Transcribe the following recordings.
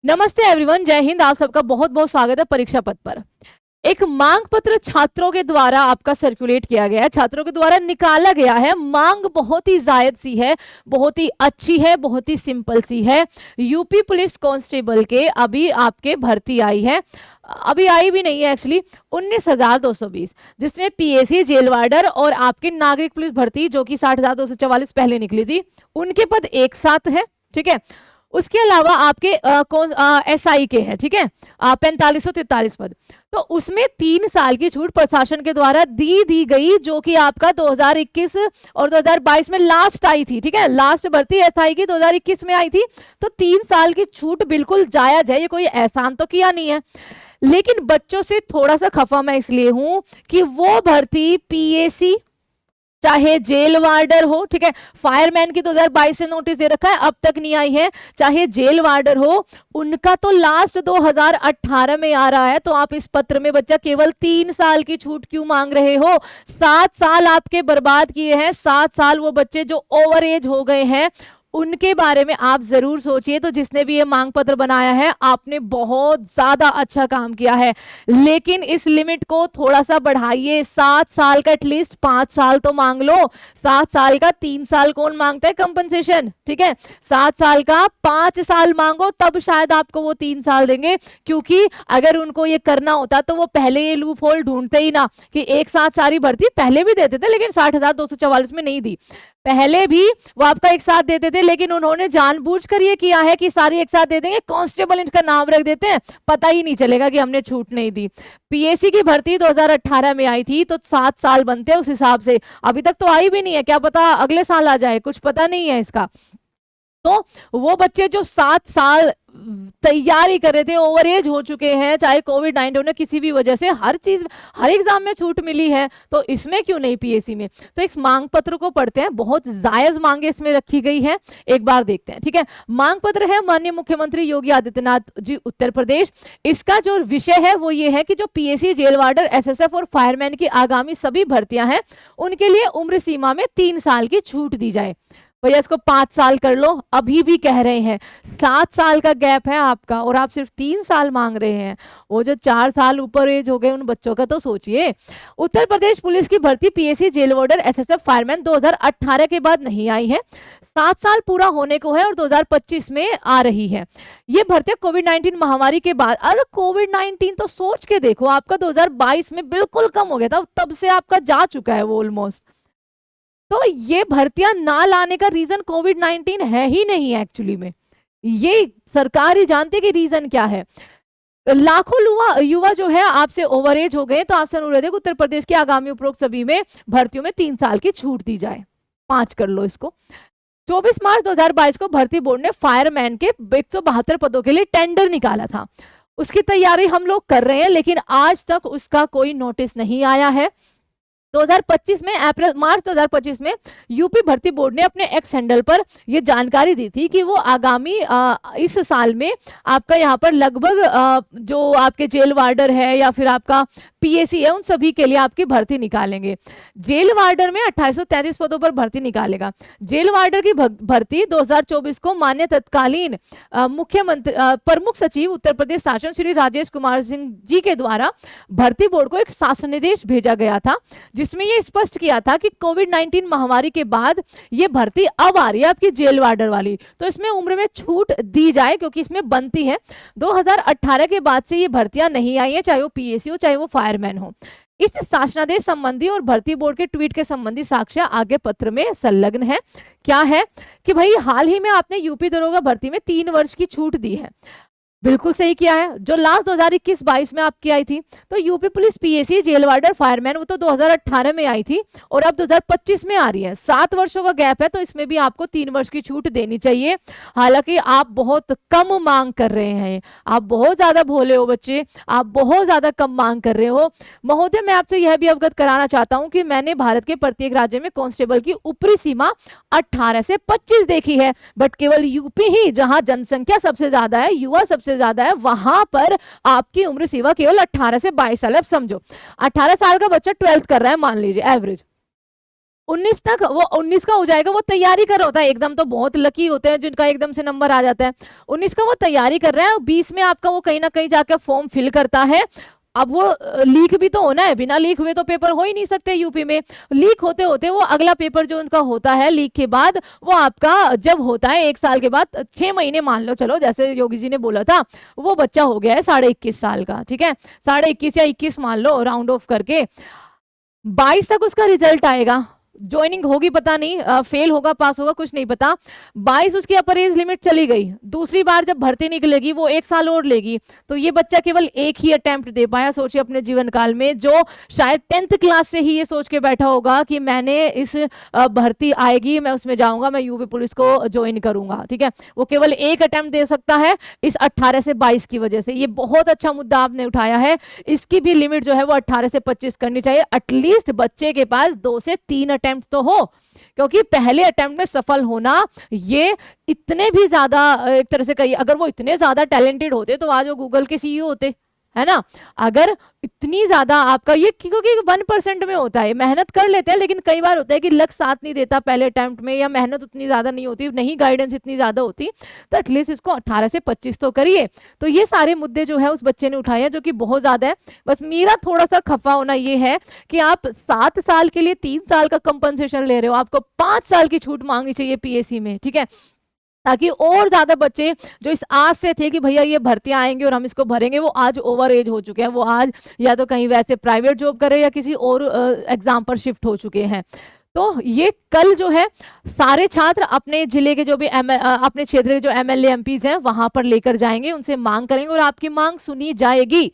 नमस्ते एवरीवन, जय हिंद। आप सबका बहुत बहुत स्वागत है परीक्षा पथ पर। एक मांग पत्र छात्रों के द्वारा आपका सर्कुलेट किया गया है, छात्रों के द्वारा निकाला गया है। मांग बहुत ही जायद सी है, बहुत ही अच्छी है, बहुत ही सिंपल सी है। यूपी पुलिस कांस्टेबल के अभी आपके भर्ती आई है, अभी आई भी नहीं है एक्चुअली, 19,220, जिसमें पीएसी, जेल वार्डर और आपके नागरिक पुलिस भर्ती जो कि 60,244 पहले निकली थी, उनके पद एक साथ है। ठीक है, उसके अलावा आपके एसआई के हैं, ठीक है, 4543 पद। तो उसमें 3 साल की छूट प्रशासन के द्वारा दी गई, जो कि आपका 2021 और 2022 में लास्ट आई थी। ठीक है, लास्ट भर्ती एसआई की 2021 में आई थी। तो 3 साल की छूट बिल्कुल जायज है, ये कोई एहसान तो किया नहीं है। लेकिन बच्चों से थोड़ा सा खफा मैं इसलिए हूं कि वो भर्ती पीएसी चाहे जेल वार्डर हो, ठीक है, फायरमैन की 2022 से नोटिस दे रखा है, अब तक नहीं आई है, चाहे जेल वार्डर हो, उनका तो लास्ट 2018 में आ रहा है। तो आप इस पत्र में बच्चा केवल 3 साल की छूट क्यों मांग रहे हो? 7 साल आपके बर्बाद किए हैं। 7 साल वो बच्चे जो ओवर एज हो गए हैं उनके बारे में आप जरूर सोचिए। तो जिसने भी ये मांग पत्र बनाया है, आपने बहुत ज्यादा अच्छा काम किया है, लेकिन इस लिमिट को थोड़ा सा बढ़ाइए। 7 साल का एटलीस्ट 5 साल तो मांग लो। 7 साल का 3 साल कौन मांगता है कंपनसेशन? ठीक है, 7 साल का 5 साल मांगो, तब शायद आपको वो 3 साल देंगे। क्योंकि अगर उनको ये करना होता तो वो पहले ये लूप होल ढूंढते ही ना, कि एक साथ सारी भर्ती पहले भी देते थे, लेकिन 60,244 में नहीं दी। पहले भी वो आपका एक साथ देते थे, लेकिन उन्होंने जानबूझकर ये किया है कि सारी एक साथ दे देंगे, कांस्टेबल इनका नाम रख देते हैं, पता ही नहीं चलेगा कि हमने छूट नहीं दी। पीएसी की भर्ती 2018 में आई थी, तो 7 साल बनते हैं उस हिसाब से। अभी तक तो आई भी नहीं है, क्या पता अगले साल आ जाए, कुछ पता नहीं है इसका। तो वो बच्चे जो 7 साल तैयारी कर रहे थे, ओवर एज हो चुके हैं, चाहे कोविड-19 ने किसी भी वजह से हर चीज, हर एग्जाम में छूट मिली है, तो इसमें क्यों नहीं पीएसी में? तो इस मांग पत्र को पढ़ते हैं, बहुत जायज मांगे इसमें रखी गई है, एक बार देखते हैं। ठीक है, मांग पत्र है माननीय मुख्यमंत्री योगी आदित्यनाथ जी, उत्तर प्रदेश। इसका जो विषय है वो ये है कि जो पीएसी, जेल वार्डर, एसएसएफ और फायरमैन की आगामी सभी भर्तियां हैं, उनके लिए उम्र सीमा में 3 साल की छूट दी जाए। भैया इसको 5 साल कर लो, अभी भी कह रहे हैं 7 साल का गैप है आपका और आप सिर्फ 3 साल मांग रहे हैं। वो जो 4 साल ऊपर एज हो गए उन बच्चों का तो सोचिए। उत्तर प्रदेश पुलिस की भर्ती PAC, jail warder, SSF, fireman 2018 के बाद नहीं आई है, 7 साल पूरा होने को है और 2025 में आ रही है। ये भर्तियां कोविड-19 महामारी के बाद, अरे कोविड-19 तो सोच के देखो, आपका 2022 में बिल्कुल कम हो गया था, तब से आपका जा चुका है वो ऑलमोस्ट। तो ये भर्तियां ना लाने का रीजन कोविड-19 है ही नहीं है एक्चुअली में, ये सरकार ही जानती है कि रीजन क्या है। लाखों युवा जो है आपसे ओवर एज हो गए, तो आपसे अनुरोध है कि उत्तर प्रदेश की आगामी उपरोक्त सभी में भर्तियों में 3 साल की छूट दी जाए। 5 कर लो इसको। 24 मार्च 2022 को भर्ती बोर्ड ने फायरमैन के 172 पदों के लिए टेंडर निकाला था। उसकी तैयारी हम लोग कर रहे हैं, लेकिन आज तक उसका कोई नोटिस नहीं आया है। 2025 में, अप्रैल मार्च 2025 में यूपी भर्ती बोर्ड ने अपने एक्स हैंडल पर यह जानकारी दी थी कि वो आगामी इस साल में आपका यहाँ पर लगभग जो आपके जेल वार्डर है या फिर आपका पीएसी है, उन सभी के लिए आपकी भर्ती निकालेंगे। जेल वार्डर में 2833 पदों पर भर्ती निकालेगा। जेल वार्डर की भर्ती 2024 को माननीय तत्कालीन मुख्यमंत्री प्रमुख सचिव उत्तर प्रदेश शासन श्री राजेश कुमार सिंह जी के द्वारा भर्ती बोर्ड को एक शासन निर्देश भेजा गया था, जिसमें ये स्पष्ट किया था कि कोविड-19 महामारी के बाद ये भर्ती अब आ रही है आपकी जेल वार्डर वाली, तो इसमें उम्र में छूट दी जाए क्योंकि इसमें बनती है। 2018 के बाद से ये भर्तियां नहीं आई है, चाहे वो पीएसी हो चाहे वो फायरमैन हो। इस शासनादेश संबंधी और भर्ती बोर्ड के ट्वीट के संबंधी साक्ष्य आगे पत्र में संलग्न है। क्या है कि भाई हाल ही में आपने यूपी दरोगा भर्ती में 3 वर्ष की छूट दी है, बिल्कुल सही किया है। जो लास्ट 2021-22 में आपकी आई थी, तो UP police PAC, jail warder, fireman वो तो 2018 में आई थी और अब 2025 में आ रही है। 7 वर्षों का गैप है, तो इसमें भी आपको 3 वर्ष की छूट देनी चाहिए। हालांकि आप बहुत कम मांग कर रहे हैं, आप बहुत ज्यादा भोले हो बच्चे, आप बहुत ज्यादा कम मांग कर रहे हो। महोदय, मैं आपसे यह भी अवगत कराना चाहता हूँ कि मैंने भारत के प्रत्येक राज्य में कांस्टेबल की ऊपरी सीमा 18 से 25 देखी है, बट केवल यूपी ही, जहां जनसंख्या सबसे ज्यादा है, युवा सबसे ज्यादा है, वहां पर आपकी उम्र सीमा केवल 18 से 22 साल है। अब समझो 18 साल का बच्चा 12th कर रहा है मान लीजिए एवरेज, 19 तक, वो 19 का हो जाएगा, वो तैयारी कर रहा होता है, एकदम तो बहुत लकी होते हैं जिनका एकदम से नंबर आ जाता है। 19 का वो तैयारी कर रहा है, 20 में आपका वो कहीं ना कहीं जाकर फॉर्म फिल करता है। अब वो लीक भी तो होना है, बिना लीक हुए तो पेपर हो ही नहीं सकते यूपी में। लीक होते होते वो अगला पेपर जो उनका होता है लीक के बाद, वो आपका जब होता है 1 साल के बाद, 6 महीने मान लो, चलो जैसे योगी जी ने बोला था, वो बच्चा हो गया है 21.5 साल का, ठीक है, 21.5 या 21 मान लो राउंड ऑफ करके, 22 तक उसका रिजल्ट आएगा, ज्वाइनिंग होगी पता नहीं, फेल होगा पास होगा कुछ नहीं पता। 22 उसकी अपर एज लिमिट चली गई, दूसरी बार जब भर्ती निकलेगी वो 1 साल और लेगी, तो ये बच्चा केवल एक ही अटेम्प्ट दे पाया, सोचिए अपने जीवन काल में, जो शायद 10th क्लास से ही ये सोच के बैठा होगा कि मैंने इस भर्ती आएगी, मैं उसमें जाऊंगा, मैं यूपी पुलिस को ज्वाइन करूंगा, ठीक है, वो केवल एक अटेम्प्ट दे सकता है इस 18 से 22 की वजह से। ये बहुत अच्छा मुद्दा आपने उठाया है, इसकी भी लिमिट जो है वो 18 से 25 करनी चाहिए, एटलीस्ट बच्चे के पास 2 से 3 अटेम्प्ट तो हो, क्योंकि पहले अटेम्प्ट में सफल होना ये इतने भी ज्यादा, एक तरह से कहिए अगर वो इतने ज्यादा टैलेंटेड होते तो आज वो गूगल के सीईओ होते, है ना। अगर इतनी ज्यादा आपका ये, क्योंकि 1% में होता है, मेहनत कर लेते हैं, लेकिन कई बार होता है कि लक साथ नहीं देता पहले अटेम्प्ट में, या मेहनत उतनी ज्यादा नहीं होती, नहीं गाइडेंस इतनी ज्यादा होती, तो एटलीस्ट इसको 18 से 25 तो करिए। तो ये सारे मुद्दे जो है उस बच्चे ने उठाए हैं, जो कि बहुत ज्यादा है। बस मेरा थोड़ा सा खफा होना ये है कि आप 7 साल के लिए 3 साल का कंपनसेशन ले रहे हो, आपको 5 साल की छूट मांगनी चाहिए पीएससी में, ठीक है, ताकि और ज्यादा बच्चे जो इस आस से थे कि भैया ये भर्तियां आएंगे और हम इसको भरेंगे, वो आज ओवर एज हो चुके हैं, वो आज या तो कहीं वैसे प्राइवेट जॉब कर रहे हैं या किसी और एग्जाम पर शिफ्ट हो चुके हैं। तो ये कल जो है सारे छात्र अपने जिले के जो भी अपने क्षेत्र के जो एमएलए एमपीज हैं वहां पर लेकर जाएंगे, उनसे मांग करेंगे और आपकी मांग सुनी जाएगी,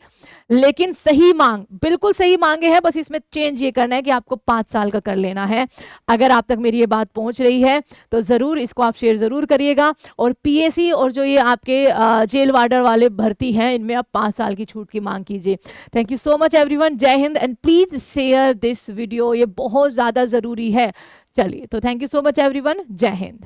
लेकिन सही मांग, बिल्कुल सही मांगे हैं, बस इसमें चेंज ये करना है कि आपको 5 साल का कर लेना है। अगर आप तक मेरी ये बात पहुंच रही है तो जरूर इसको आप शेयर जरूर करिएगा, और पीएससी और जो ये आपके जेल वार्डर वाले भर्ती हैं इनमें आप 5 साल की छूट की मांग कीजिए। Thank you so much everyone, जय हिंद, and please share this video, ये बहुत ज्यादा जरूरी है। चलिए, तो thank you so much everyone, जय हिंद।